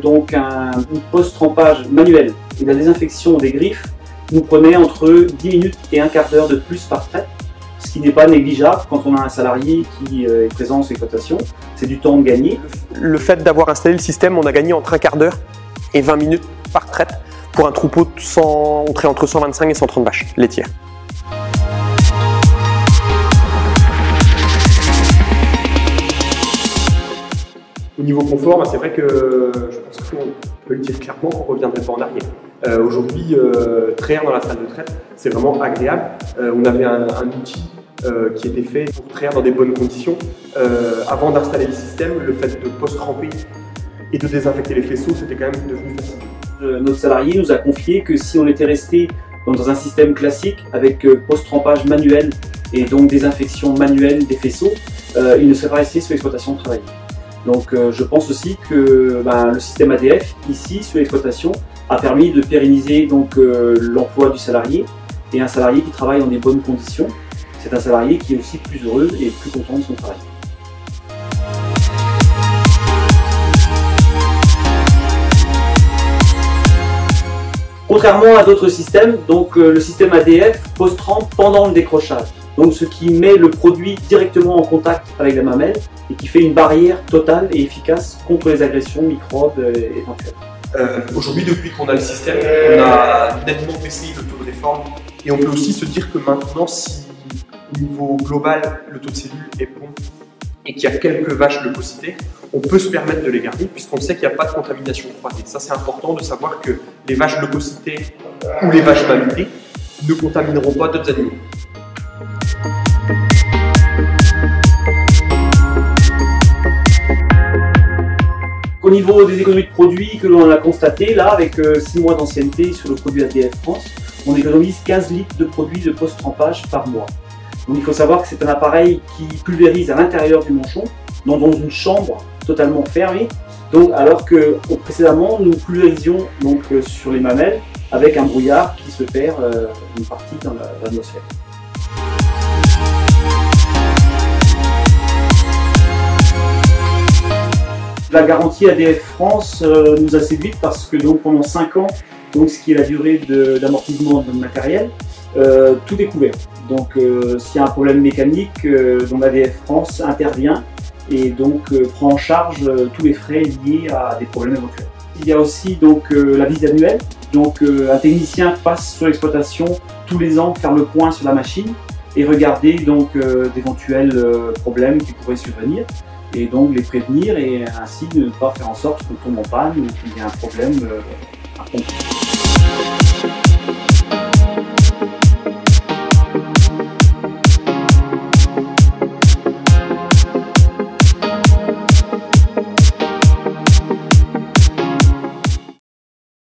une post-trempage manuelle et la désinfection des griffes nous prenait entre 10 minutes et un quart d'heure de plus par traite, ce qui n'est pas négligeable quand on a un salarié qui est présent sur l'exploitation. C'est du temps gagné. Le fait d'avoir installé le système, on a gagné entre un quart d'heure et 20 minutes par traite pour un troupeau entre 125 et 130 vaches laitières. Au niveau confort, c'est vrai que je pense qu'on peut le dire clairement qu'on ne reviendrait pas en arrière. Aujourd'hui, traire dans la salle de traite, c'est vraiment agréable. On avait un outil qui était fait pour traire dans des bonnes conditions. Avant d'installer le système, le fait de post-tremper et de désinfecter les faisceaux, c'était quand même devenu facile. Notre salarié nous a confié que si on était resté dans un système classique avec post-trempage manuel et donc désinfection manuelle des faisceaux, il ne serait pas resté sur l'exploitation de travail. Donc je pense aussi que le système ADF, ici, sur l'exploitation, a permis de pérenniser l'emploi du salarié, et un salarié qui travaille dans des bonnes conditions, c'est un salarié qui est aussi plus heureux et plus content de son travail. Contrairement à d'autres systèmes, le système ADF post-trempe pendant le décrochage. Donc ce qui met le produit directement en contact avec la mamelle et qui fait une barrière totale et efficace contre les agressions microbes éventuelles. Aujourd'hui, depuis qu'on a le système, on a nettement baissé le taux de réforme, et on peut aussi se dire que maintenant, si au niveau global le taux de cellules est bon et qu'il y a quelques vaches leucocytées, on peut se permettre de les garder puisqu'on sait qu'il n'y a pas de contamination croisée. Ça, c'est important de savoir que les vaches leucocytées ou les vaches mammitées ne contamineront pas d'autres animaux. Au niveau des économies de produits que l'on a constaté, là, avec 6 mois d'ancienneté sur le produit ADF France, on économise 15 litres de produits de post-trempage par mois. Donc il faut savoir que c'est un appareil qui pulvérise à l'intérieur du manchon, dans une chambre totalement fermée, alors que précédemment nous pulvérisions sur les mamelles avec un brouillard qui se perd une partie dans l'atmosphère. La garantie ADF France nous a séduite parce que pendant 5 ans, ce qui est la durée d'amortissement de notre matériel, tout est couvert. Donc s'il y a un problème mécanique, ADF France intervient et prend en charge tous les frais liés à des problèmes éventuels. Il y a aussi la visite annuelle. Un technicien passe sur l'exploitation tous les ans faire le point sur la machine et regarder d'éventuels problèmes qui pourraient survenir, et les prévenir, et ainsi ne pas faire en sorte qu'on tombe en panne ou qu'il y ait un problème à comprendre.